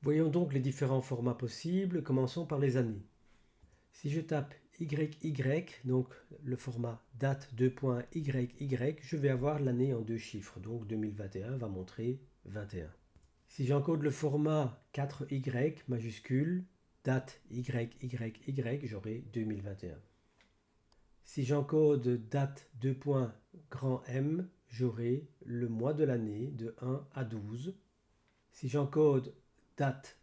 Voyons donc les différents formats possibles. Commençons par les années. Si je tape YY, donc le format date .YY, je vais avoir l'année en deux chiffres. Donc 2021 va montrer 21. Si j'encode le format 4Y majuscule, date YYY, j'aurai 2021. Si j'encode date grand M, j'aurai le mois de l'année de 1 à 12. Si j'encode date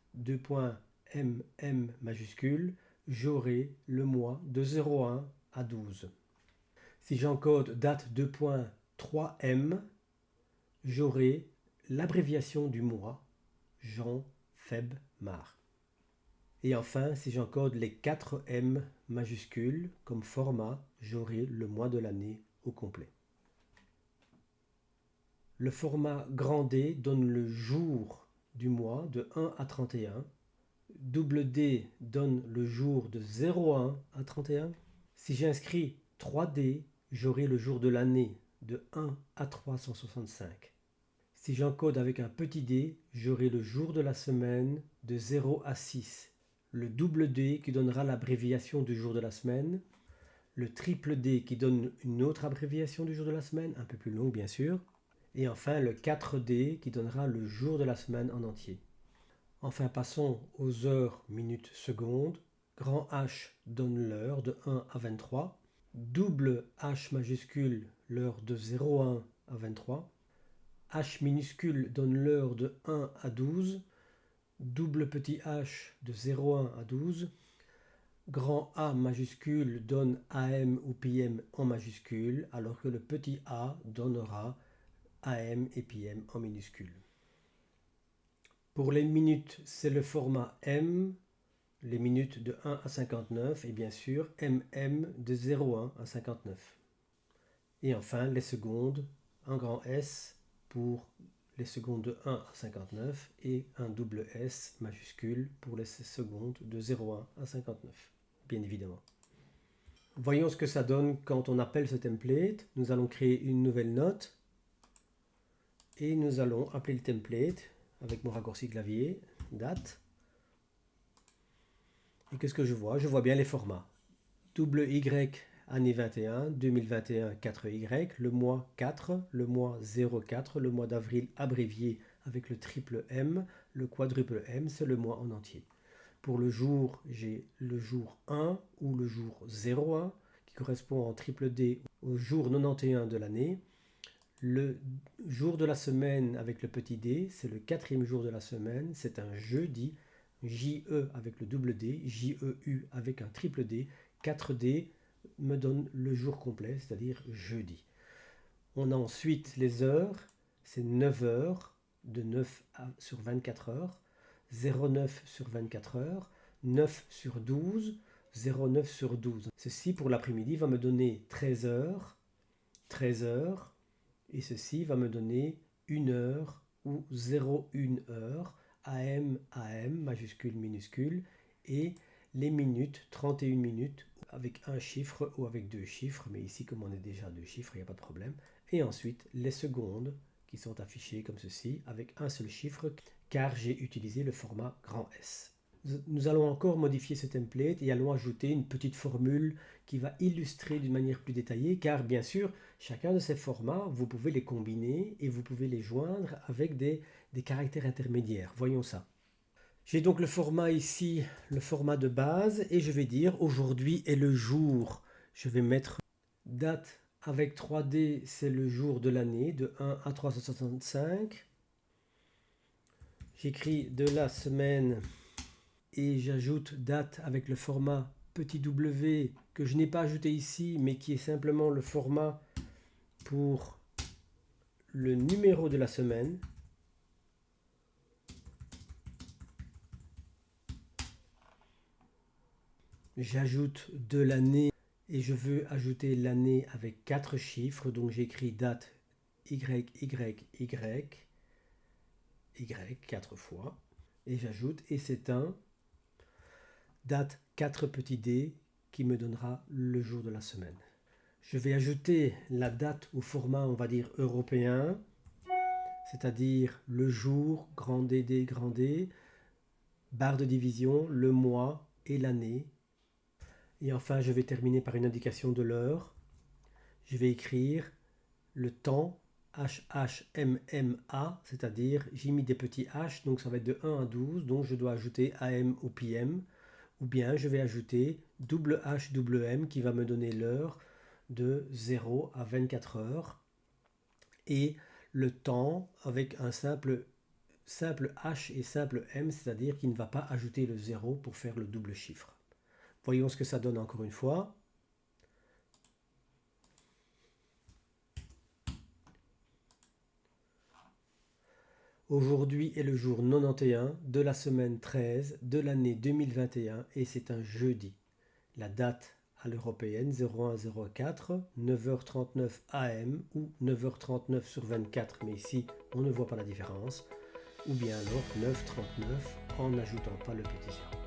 MM majuscule, j'aurai le mois de 01 à 12. Si j'encode date 3M, j'aurai l'abréviation du mois, Jean, Feb, Mar. Et enfin, si j'encode les 4 M majuscules comme format, j'aurai le mois de l'année au complet. Le format grand D donne le jour du mois de 1 à 31. Double D donne le jour de 01 à 31. Si j'inscris 3D, j'aurai le jour de l'année de 1 à 365. Si j'encode avec un petit d, j'aurai le jour de la semaine de 0 à 6. Le double D qui donnera l'abréviation du jour de la semaine. Le triple D qui donne une autre abréviation du jour de la semaine, un peu plus longue bien sûr. Et enfin le 4D qui donnera le jour de la semaine en entier. Enfin passons aux heures, minutes, secondes. Grand H donne l'heure de 1 à 23. Double H majuscule l'heure de 01 à 23. H minuscule donne l'heure de 1 à 12. Double petit h de 01 à 12. Grand A majuscule donne AM ou PM en majuscule, alors que le petit a donnera AM et PM en minuscule. Pour les minutes, c'est le format M, les minutes de 1 à 59, et bien sûr MM de 01 à 59. Et enfin les secondes, un grand S pour les secondes de 1 à 59 et un double S majuscule pour les secondes de 01 à 59, bien évidemment. Voyons ce que ça donne quand on appelle ce template. Nous allons créer une nouvelle note et nous allons appeler le template avec mon raccourci clavier, date. Et qu'est-ce que je vois? Je vois bien les formats. Double Y année 21, 2021 4Y, le mois 4, le mois 04, le mois d'avril abrévié avec le triple M, le quadruple M, c'est le mois en entier. Pour le jour, j'ai le jour 1 ou le jour 01 qui correspond en triple D au jour 91 de l'année. Le jour de la semaine avec le petit d, c'est le quatrième jour de la semaine, c'est un jeudi. JE avec le double D, JEU avec un triple D, 4D me donne le jour complet, c'est-à-dire jeudi. On a ensuite les heures, c'est 9 heures, de 9 sur 24 heures, 09 sur 24 heures, 9 sur 12, 09 sur 12. Ceci pour l'après-midi va me donner 13 heures, 13 heures, et ceci va me donner 1 heure ou 01 heure, AM, AM, majuscule, minuscule, et les minutes, 31 minutes, avec un chiffre ou avec deux chiffres, mais ici comme on est déjà deux chiffres, il n'y a pas de problème. Et ensuite les secondes qui sont affichées comme ceci, avec un seul chiffre, car j'ai utilisé le format grand S. Nous allons encore modifier ce template et allons ajouter une petite formule qui va illustrer d'une manière plus détaillée, car bien sûr, chacun de ces formats, vous pouvez les combiner et vous pouvez les joindre avec des caractères intermédiaires. Voyons ça. J'ai donc le format ici, le format de base, et je vais dire aujourd'hui est le jour. Je vais mettre date avec 3D, c'est le jour de l'année, de 1 à 365. J'écris de la semaine et j'ajoute date avec le format petit w que je n'ai pas ajouté ici, mais qui est simplement le format pour le numéro de la semaine. J'ajoute de l'année et je veux ajouter l'année avec 4 chiffres, donc j'écris date YYY, Y 4 fois, et j'ajoute, et c'est un date 4 petit d qui me donnera le jour de la semaine. Je vais ajouter la date au format, on va dire, européen, c'est-à-dire le jour, grand D, grand D, barre de division, le mois et l'année. Et enfin, je vais terminer par une indication de l'heure. Je vais écrire le temps HHMMA, c'est-à-dire j'ai mis des petits H, donc ça va être de 1 à 12, donc je dois ajouter AM ou PM, ou bien je vais ajouter double H double M qui va me donner l'heure de 0 à 24 heures, et le temps avec un simple H et simple M, c'est-à-dire qu'il ne va pas ajouter le 0 pour faire le double chiffre. Voyons ce que ça donne encore une fois. Aujourd'hui est le jour 91 de la semaine 13 de l'année 2021 et c'est un jeudi. La date à l'européenne 0104 9h39 AM ou 9h39 sur 24, mais ici on ne voit pas la différence, ou bien alors 9h39 en n'ajoutant pas le petit 0.